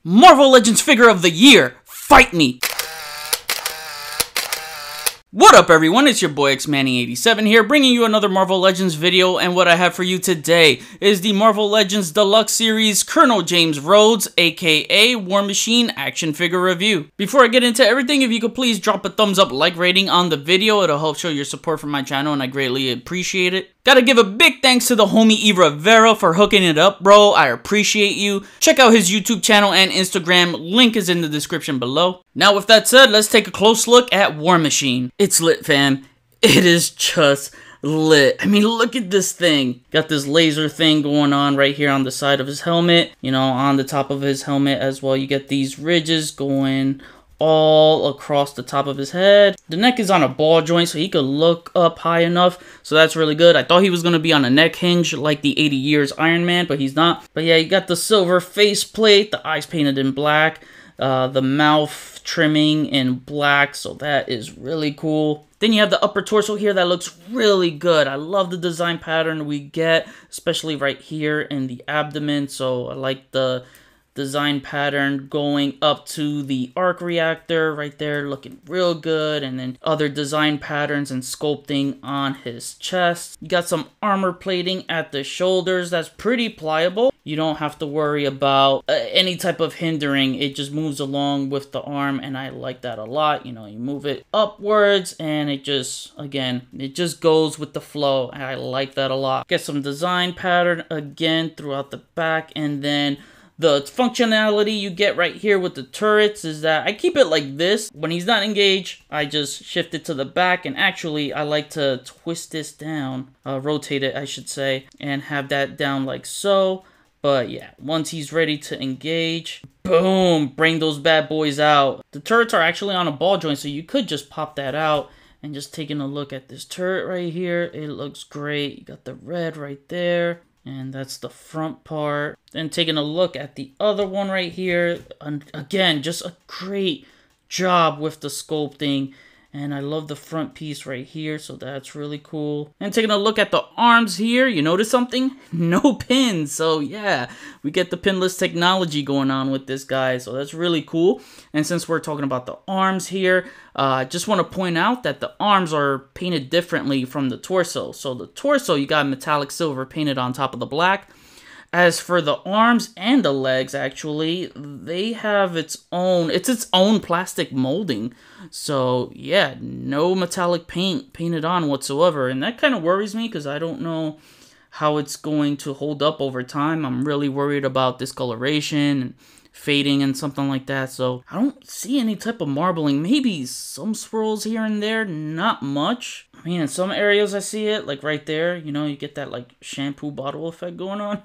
Marvel Legends Figure of the Year, fight me! What up everyone, it's your boy Xmanny87 here, bringing you another Marvel Legends video, and what I have for you today is the Marvel Legends Deluxe Series Colonel James Rhodes, aka War Machine action figure review. Before I get into everything, if you could please drop a thumbs up like rating on the video, it'll help show your support for my channel and I greatly appreciate it. Gotta give a big thanks to the homie Erivera for hooking it up, bro. I appreciate you. Check out his YouTube channel and Instagram. Link is in the description below. Now, with that said, let's take a close look at War Machine. It's lit, fam. It is just lit. I mean, look at this thing. Got this laser thing going on right here on the side of his helmet. You know, on the top of his helmet as well. You get these ridges going all across the top of his head. The neck is on a ball joint, so he could look up high enough, so that's really good. I thought he was going to be on a neck hinge like the 80 Years Iron Man, but he's not. But yeah, you got the silver faceplate, the eyes painted in black, the mouth trimming in black, so that is really cool. Then you have the upper torso here that looks really good. I love the design pattern we get, especially right here in the abdomen, so I like the design pattern going up to the arc reactor right there, looking real good. And then other design patterns and sculpting on his chest. You got some armor plating at the shoulders that's pretty pliable. You don't have to worry about any type of hindering. It just moves along with the arm, and I like that a lot. You know, you move it upwards and it just, again, it just goes with the flow. I like that a lot. Get some design pattern again throughout the back, and then the functionality you get right here with the turrets is that I keep it like this. When he's not engaged, I just shift it to the back, and actually I like to twist this down, rotate it I should say, and have that down like so. But yeah, once he's ready to engage, boom, bring those bad boys out. The turrets are actually on a ball joint, so you could just pop that out. And just taking a look at this turret right here, it looks great. You got the red right there. And that's the front part. Then taking a look at the other one right here. And again, just a great job with the sculpting. And I love the front piece right here, so that's really cool. And taking a look at the arms here, you notice something? No pins. So yeah, we get the pinless technology going on with this guy, so that's really cool. And since we're talking about the arms here, just want to point out that the arms are painted differently from the torso. So the torso, you got metallic silver painted on top of the black. As for the arms and the legs, actually, they have its own plastic molding. So yeah, no metallic paint painted on whatsoever. And that kind of worries me because I don't know how it's going to hold up over time. I'm really worried about discoloration and fading and something like that. So I don't see any type of marbling. Maybe some swirls here and there, not much. I mean, in some areas I see it, like right there, you know, you get that like shampoo bottle effect going on.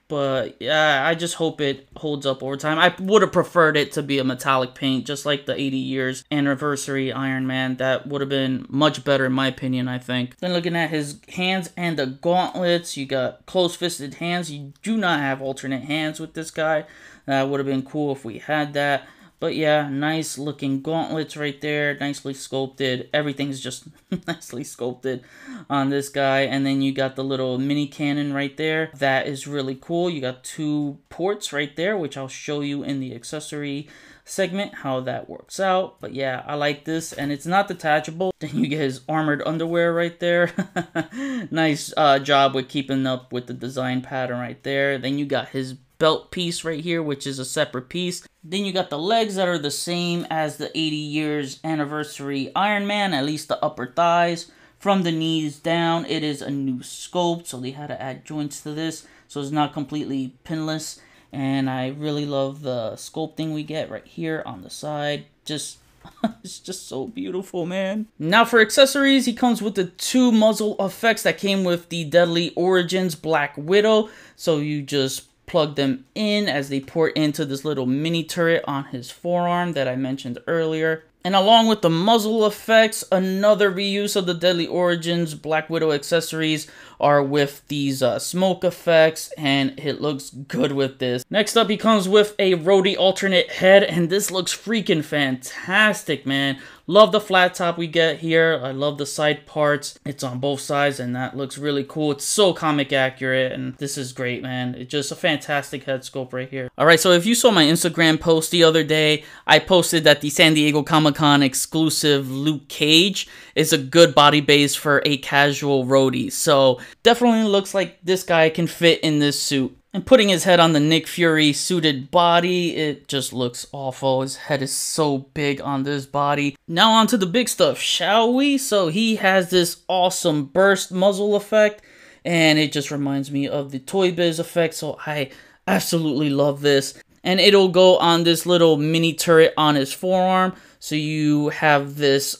But yeah, I just hope it holds up over time. I would have preferred it to be a metallic paint, just like the 80 years anniversary Iron Man. That would have been much better in my opinion, I think. Then looking at his hands and the gauntlets, you got close-fisted hands. You do not have alternate hands with this guy. That would have been cool if we had that. But yeah, nice looking gauntlets right there, nicely sculpted. Everything's just nicely sculpted on this guy. And then you got the little mini cannon right there. That is really cool. You got two ports right there, which I'll show you in the accessory segment how that works out. But yeah, I like this, and it's not detachable. Then you get his armored underwear right there. Nice job with keeping up with the design pattern right there. Then you got his belt piece right here, which is a separate piece. Then you got the legs that are the same as the 80 years anniversary Iron Man, at least the upper thighs. From the knees down, it is a new sculpt, so they had to add joints to this, so it's not completely pinless. And I really love the sculpting we get right here on the side. Just it's just so beautiful, man. Now for accessories, he comes with the two muzzle effects that came with the Deadly Origins Black Widow. So you just plug them in as they port into this little mini turret on his forearm that I mentioned earlier. And along with the muzzle effects, another reuse of the Deadly Origins Black Widow accessories are with these smoke effects, and it looks good with this. Next up, he comes with a Rhodey alternate head, and this looks freaking fantastic, man. Love the flat top we get here. I love the side parts. It's on both sides, and that looks really cool. It's so comic accurate, and this is great, man. It's just a fantastic head sculpt right here. Alright, so if you saw my Instagram post the other day, I posted that the San Diego Comic-Con exclusive Luke Cage is a good body base for a casual Rhodey. So definitely looks like this guy can fit in this suit. And putting his head on the Nick Fury suited body, it just looks awful. His head is so big on this body. Now on to the big stuff, shall we? So he has this awesome burst muzzle effect, and it just reminds me of the Toy Biz effect, so I absolutely love this. And it'll go on this little mini turret on his forearm, so you have this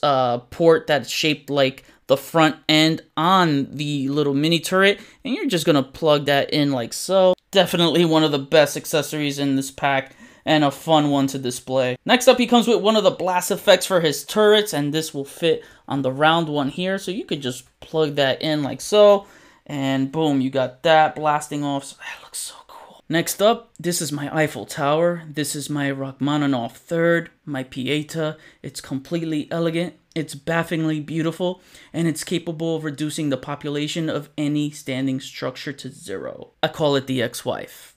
port that's shaped like the front end on the little mini turret, and you're just gonna plug that in like so. Definitely one of the best accessories in this pack, and a fun one to display. Next up, he comes with one of the blast effects for his turrets, and this will fit on the round one here, so you could just plug that in like so, and boom, you got that blasting off. So that looks so cool. Next up, this is my Eiffel Tower. This is my Rachmaninoff third, my Pieta. It's completely elegant. It's bafflingly beautiful, and it's capable of reducing the population of any standing structure to 0. I call it the ex-wife.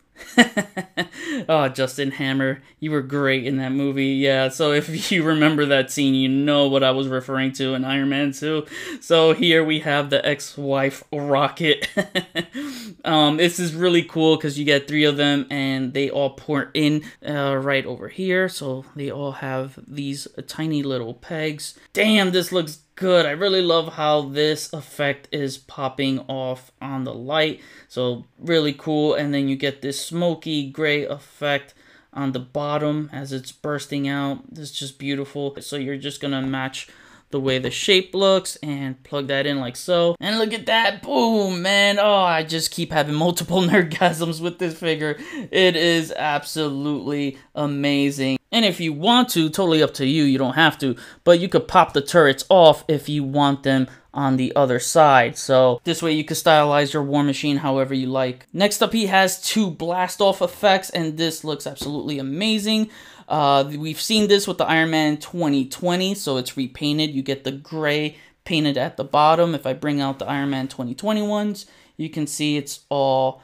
Oh, Justin Hammer, you were great in that movie. Yeah, so if you remember that scene, you know what I was referring to in Iron Man 2. So here we have the ex-wife rocket. This is really cool because you get 3 of them, and they all port in right over here. So they all have these tiny little pegs. Damn, this looks good. I really love how this effect is popping off on the light. So really cool. And then you get this smoky gray effect on the bottom as it's bursting out. This is just beautiful. So you're just gonna match the way the shape looks and plug that in like so. And look at that, boom, man. Oh, I just keep having multiple nerdgasms with this figure. It is absolutely amazing. And if you want to, totally up to you, you don't have to, but you could pop the turrets off if you want them on the other side. So this way you can stylize your War Machine however you like. Next up, he has 2 blast off effects, and this looks absolutely amazing. We've seen this with the Iron Man 2020, so it's repainted. You get the gray painted at the bottom. If I bring out the Iron Man 2020 ones, you can see it's all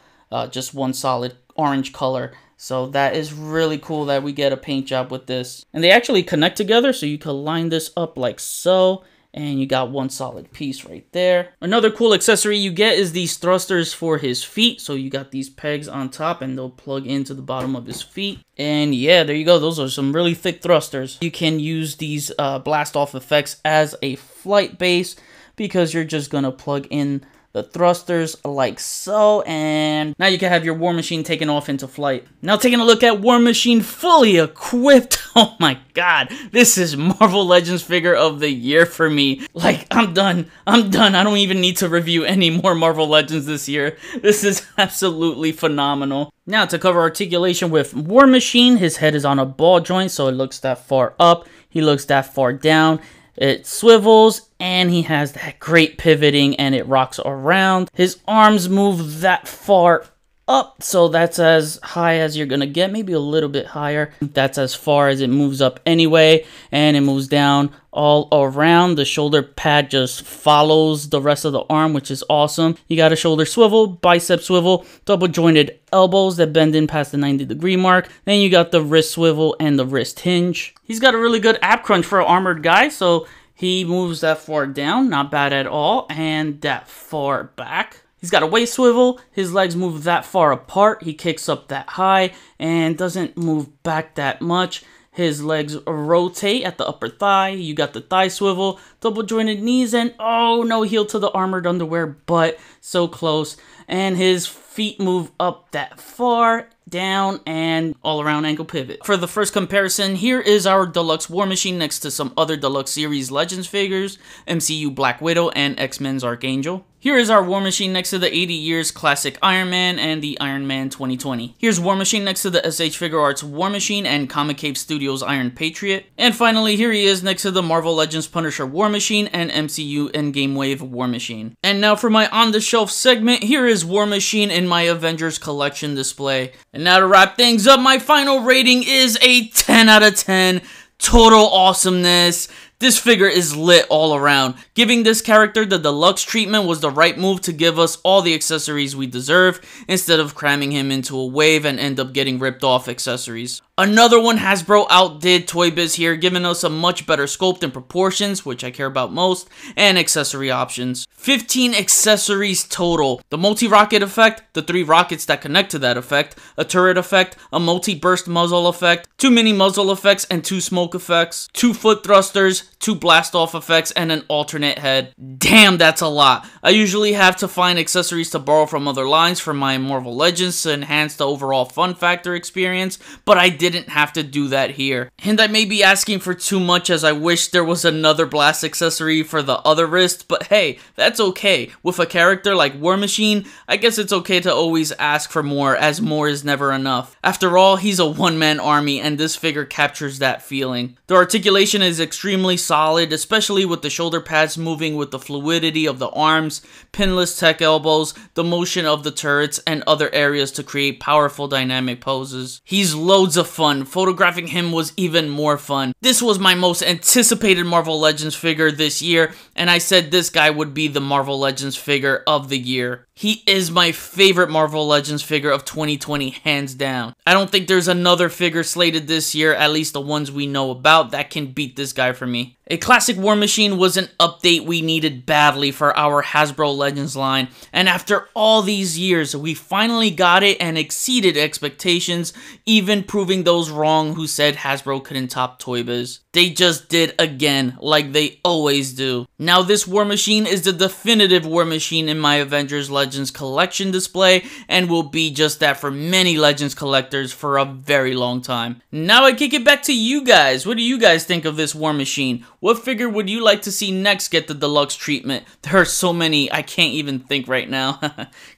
just one solid orange color. So that is really cool that we get a paint job with this. And they actually connect together, so you can line this up like so, and you got one solid piece right there. Another cool accessory you get is these thrusters for his feet. So you got these pegs on top, and they'll plug into the bottom of his feet. And yeah, there you go. Those are some really thick thrusters. You can use these blast off effects as a flight base, because you're just gonna plug in the thrusters like so, and now you can have your War Machine taken off into flight. Now taking a look at War Machine fully equipped. Oh my god, this is Marvel Legends figure of the year for me. Like, I'm done. I don't even need to review any more Marvel Legends this year. This is absolutely phenomenal. Now to cover articulation with War Machine, his head is on a ball joint, so it looks that far up. He looks that far down. It swivels, and he has that great pivoting, and it rocks around. His arms move that far up, so that's as high as you're gonna get, maybe a little bit higher. That's as far as it moves up anyway, and it moves down all around. The shoulder pad just follows the rest of the arm, which is awesome. You got a shoulder swivel, bicep swivel, double jointed elbows that bend in past the 90-degree mark. Then you got the wrist swivel and the wrist hinge. He's got a really good ab crunch for an armored guy, so he moves that far down, not bad at all, and that far back. He's got a waist swivel, his legs move that far apart, he kicks up that high, and doesn't move back that much. His legs rotate at the upper thigh, you got the thigh swivel, double jointed knees, and oh, no heel to the armored underwear, but so close. And his feet move up that far, down, and all around ankle pivot. For the first comparison, here is our Deluxe War Machine next to some other Deluxe Series Legends figures, MCU Black Widow, and X-Men's Archangel. Here is our War Machine next to the 80 years classic Iron Man and the Iron Man 2020. Here's War Machine next to the SH Figure Arts War Machine and Comic Cave Studios Iron Patriot. And finally, here he is next to the Marvel Legends Punisher War Machine and MCU Endgame Wave War Machine. And now for my on the shelf segment, here is War Machine in my Avengers collection display. And now to wrap things up, my final rating is a 10 out of 10. Total awesomeness. This figure is lit all around. Giving this character the deluxe treatment was the right move to give us all the accessories we deserve, instead of cramming him into a wave and end up getting ripped off accessories. Another one, Hasbro outdid Toy Biz here, giving us a much better sculpt and proportions, which I care about most, and accessory options. 15 accessories total. The multi-rocket effect, the 3 rockets that connect to that effect, a turret effect, a multi-burst muzzle effect, 2 mini muzzle effects and 2 smoke effects, 2 foot thrusters, 2 blast-off effects, and an alternate head. Damn, that's a lot. I usually have to find accessories to borrow from other lines for my Marvel Legends to enhance the overall fun factor experience, but I didn't have to do that here. And I may be asking for too much, as I wish there was another blast accessory for the other wrist, but hey, that's okay. With a character like War Machine, I guess it's okay to always ask for more, as more is never enough. After all, he's a one-man army, and this figure captures that feeling. The articulation is extremely solid, especially with the shoulder pads moving with the fluidity of the arms, pinless tech elbows, the motion of the turrets, and other areas to create powerful dynamic poses. He's loads of fun. Photographing him was even more fun. This was my most anticipated Marvel Legends figure this year, and I said this guy would be the Marvel Legends figure of the year. He is my favorite Marvel Legends figure of 2020, hands down. I don't think there's another figure slated this year, at least the ones we know about, that can beat this guy for me. A classic War Machine was an update we needed badly for our Hasbro Legends line, and after all these years, we finally got it and exceeded expectations, even proving those wrong who said Hasbro couldn't top Toy Biz. They just did again, like they always do. Now this War Machine is the definitive War Machine in my Avengers Legends collection display, and will be just that for many Legends collectors for a very long time. Now I kick it back to you guys. What do you guys think of this War Machine? What figure would you like to see next get the deluxe treatment? There are so many, I can't even think right now.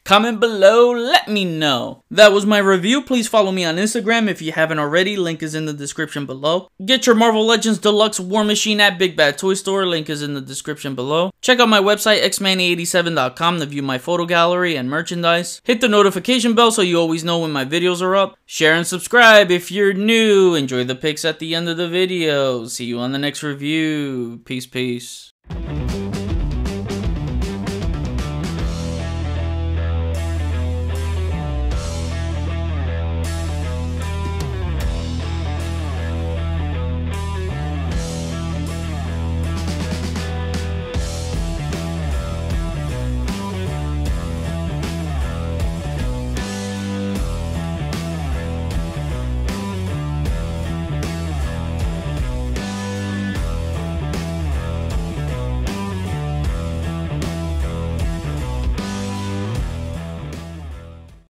Comment below, let me know. That was my review. Please follow me on Instagram if you haven't already. Link is in the description below. Get your Marvel Legends Deluxe War Machine at Big Bad Toy Store. Link is in the description below. Check out my website, xmanny87.com, to view my photo gallery and merchandise. Hit the notification bell so you always know when my videos are up. Share and subscribe if you're new. Enjoy the pics at the end of the video. See you on the next review. Peace, peace.